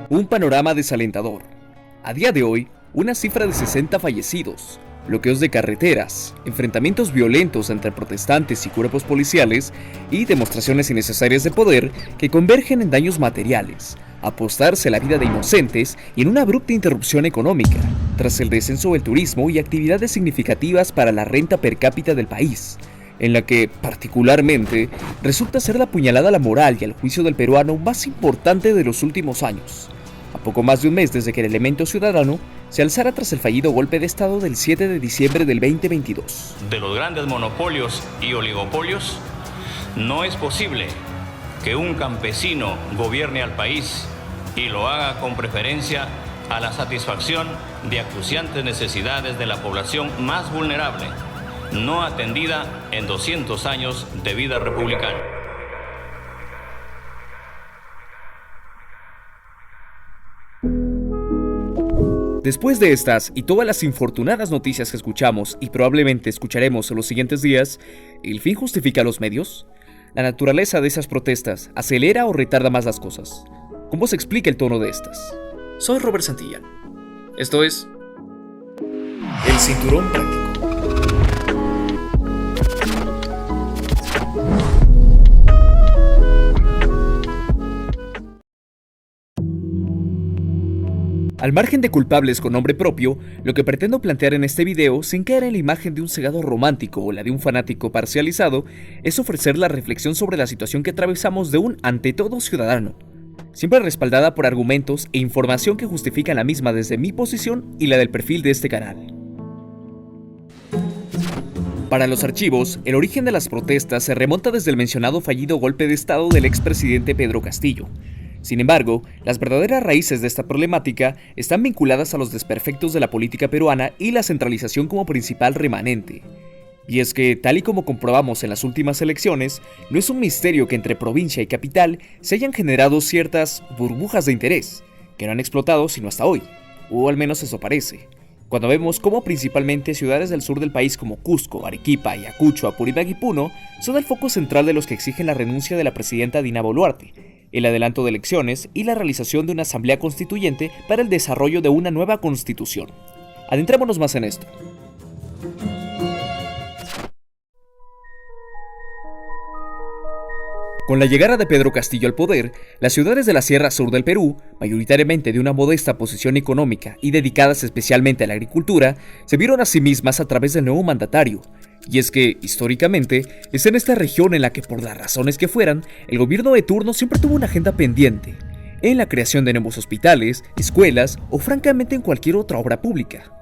Un panorama desalentador. A día de hoy, una cifra de 60 fallecidos, bloqueos de carreteras, enfrentamientos violentos entre protestantes y cuerpos policiales y demostraciones innecesarias de poder que convergen en daños materiales, apostarse la vida de inocentes y en una abrupta interrupción económica, tras el descenso del turismo y actividades significativas para la renta per cápita del país, en la que, particularmente, resulta ser la puñalada a la moral y al juicio del peruano más importante de los últimos años. A poco más de un mes desde que el elemento ciudadano se alzara tras el fallido golpe de Estado del 7 de diciembre del 2022. De los grandes monopolios y oligopolios, no es posible que un campesino gobierne al país y lo haga con preferencia a la satisfacción de acuciantes necesidades de la población más vulnerable, no atendida en 200 años de vida republicana. Después de estas y todas las infortunadas noticias que escuchamos y probablemente escucharemos en los siguientes días, ¿el fin justifica los medios? ¿La naturaleza de esas protestas acelera o retarda más las cosas? ¿Cómo se explica el tono de estas? Soy Robert Santillán. Esto es El Cinturón Práctico. Al margen de culpables con nombre propio, lo que pretendo plantear en este video, sin caer en la imagen de un cegado romántico o la de un fanático parcializado, es ofrecer la reflexión sobre la situación que atravesamos de un ante todo ciudadano, siempre respaldada por argumentos e información que justifican la misma desde mi posición y la del perfil de este canal. Para los archivos, el origen de las protestas se remonta desde el mencionado fallido golpe de Estado del expresidente Pedro Castillo. Sin embargo, las verdaderas raíces de esta problemática están vinculadas a los desperfectos de la política peruana y la centralización como principal remanente. Y es que, tal y como comprobamos en las últimas elecciones, no es un misterio que entre provincia y capital se hayan generado ciertas burbujas de interés, que no han explotado sino hasta hoy, o al menos eso parece. Cuando vemos cómo principalmente ciudades del sur del país como Cusco, Arequipa, Ayacucho, Apurímac y Puno son el foco central de los que exigen la renuncia de la presidenta Dina Boluarte, el adelanto de elecciones y la realización de una asamblea constituyente para el desarrollo de una nueva constitución. Adentrémonos más en esto. Con la llegada de Pedro Castillo al poder, las ciudades de la Sierra Sur del Perú, mayoritariamente de una modesta posición económica y dedicadas especialmente a la agricultura, se vieron a sí mismas a través del nuevo mandatario. Y es que, históricamente, es en esta región en la que, por las razones que fueran, el gobierno de turno siempre tuvo una agenda pendiente, en la creación de nuevos hospitales, escuelas o francamente en cualquier otra obra pública.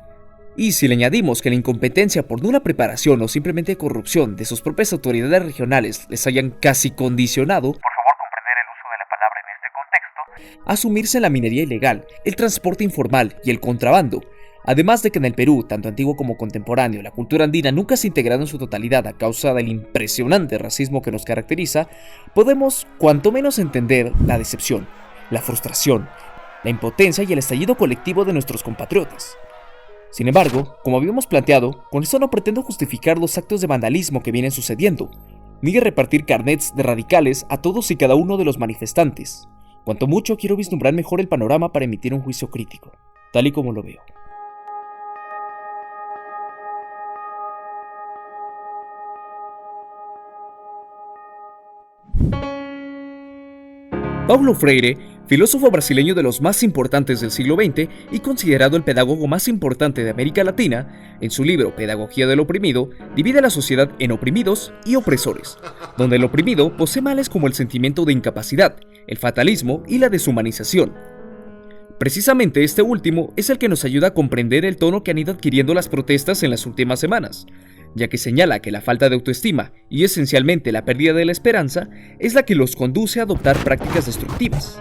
Y si le añadimos que la incompetencia por nula preparación o simplemente corrupción de sus propias autoridades regionales les hayan casi condicionado, por favor comprender el uso de la palabra en este contexto, a asumirse en la minería ilegal, el transporte informal y el contrabando, además de que en el Perú, tanto antiguo como contemporáneo, la cultura andina nunca se ha integrado en su totalidad a causa del impresionante racismo que nos caracteriza, podemos cuanto menos entender la decepción, la frustración, la impotencia y el estallido colectivo de nuestros compatriotas. Sin embargo, como habíamos planteado, con esto no pretendo justificar los actos de vandalismo que vienen sucediendo, ni repartir carnets de radicales a todos y cada uno de los manifestantes. Cuanto mucho quiero vislumbrar mejor el panorama para emitir un juicio crítico, tal y como lo veo. Paulo Freire, filósofo brasileño de los más importantes del siglo XX y considerado el pedagogo más importante de América Latina, en su libro Pedagogía del Oprimido, divide a la sociedad en oprimidos y opresores, donde el oprimido posee males como el sentimiento de incapacidad, el fatalismo y la deshumanización. Precisamente este último es el que nos ayuda a comprender el tono que han ido adquiriendo las protestas en las últimas semanas, ya que señala que la falta de autoestima y esencialmente la pérdida de la esperanza es la que los conduce a adoptar prácticas destructivas.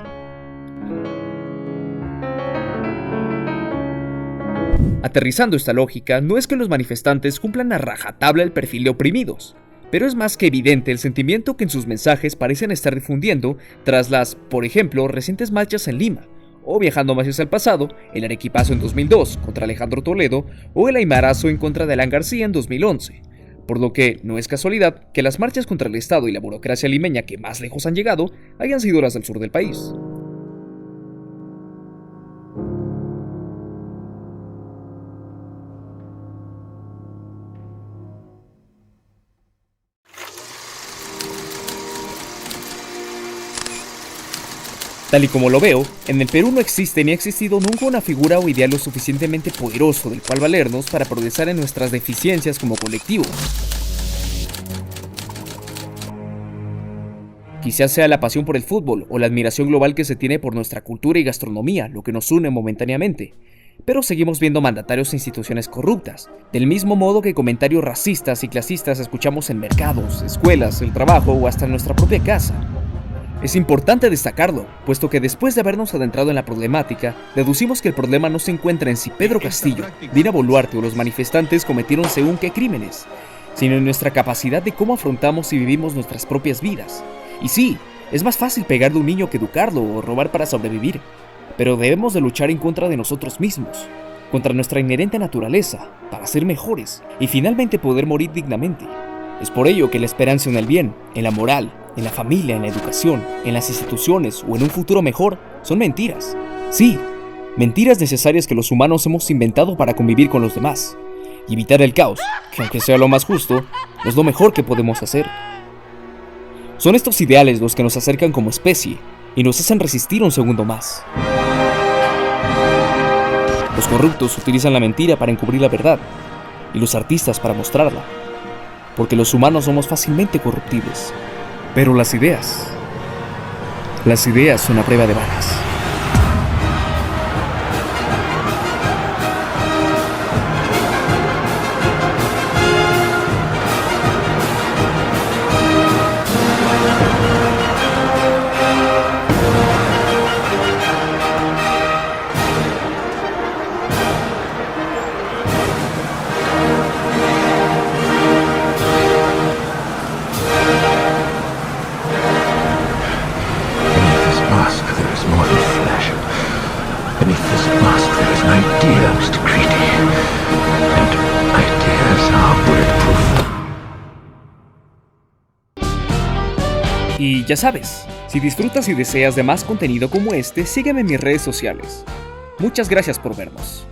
Aterrizando esta lógica, no es que los manifestantes cumplan a rajatabla el perfil de oprimidos, pero es más que evidente el sentimiento que en sus mensajes parecen estar difundiendo tras las, por ejemplo, recientes marchas en Lima, o viajando más hacia el pasado, el arequipazo en 2002 contra Alejandro Toledo o el aymarazo en contra de Alan García en 2011, por lo que no es casualidad que las marchas contra el Estado y la burocracia limeña que más lejos han llegado hayan sido las del sur del país. Tal y como lo veo, en el Perú no existe ni ha existido nunca una figura o ideal lo suficientemente poderoso del cual valernos para progresar en nuestras deficiencias como colectivo. Quizás sea la pasión por el fútbol o la admiración global que se tiene por nuestra cultura y gastronomía lo que nos une momentáneamente, pero seguimos viendo mandatarios e instituciones corruptas, del mismo modo que comentarios racistas y clasistas escuchamos en mercados, escuelas, el trabajo o hasta en nuestra propia casa. Es importante destacarlo, puesto que después de habernos adentrado en la problemática, deducimos que el problema no se encuentra en si Pedro Castillo, Dina Boluarte o los manifestantes cometieron según qué crímenes, sino en nuestra capacidad de cómo afrontamos y vivimos nuestras propias vidas. Y sí, es más fácil pegarle a un niño que educarlo o robar para sobrevivir, pero debemos de luchar en contra de nosotros mismos, contra nuestra inherente naturaleza, para ser mejores y finalmente poder morir dignamente. Es por ello que la esperanza en el bien, en la moral, en la familia, en la educación, en las instituciones o en un futuro mejor son mentiras. Sí, mentiras necesarias que los humanos hemos inventado para convivir con los demás y evitar el caos, que aunque sea lo más justo, no es lo mejor que podemos hacer. Son estos ideales los que nos acercan como especie y nos hacen resistir un segundo más. Los corruptos utilizan la mentira para encubrir la verdad y los artistas para mostrarla, porque los humanos somos fácilmente corruptibles. Pero las ideas son a prueba de balas. Beneath this mask there is an idea, Mr. Creedy. And ideas are bulletproof. Y ya sabes, si disfrutas y deseas de más contenido como este, sígueme en mis redes sociales. Muchas gracias por vernos.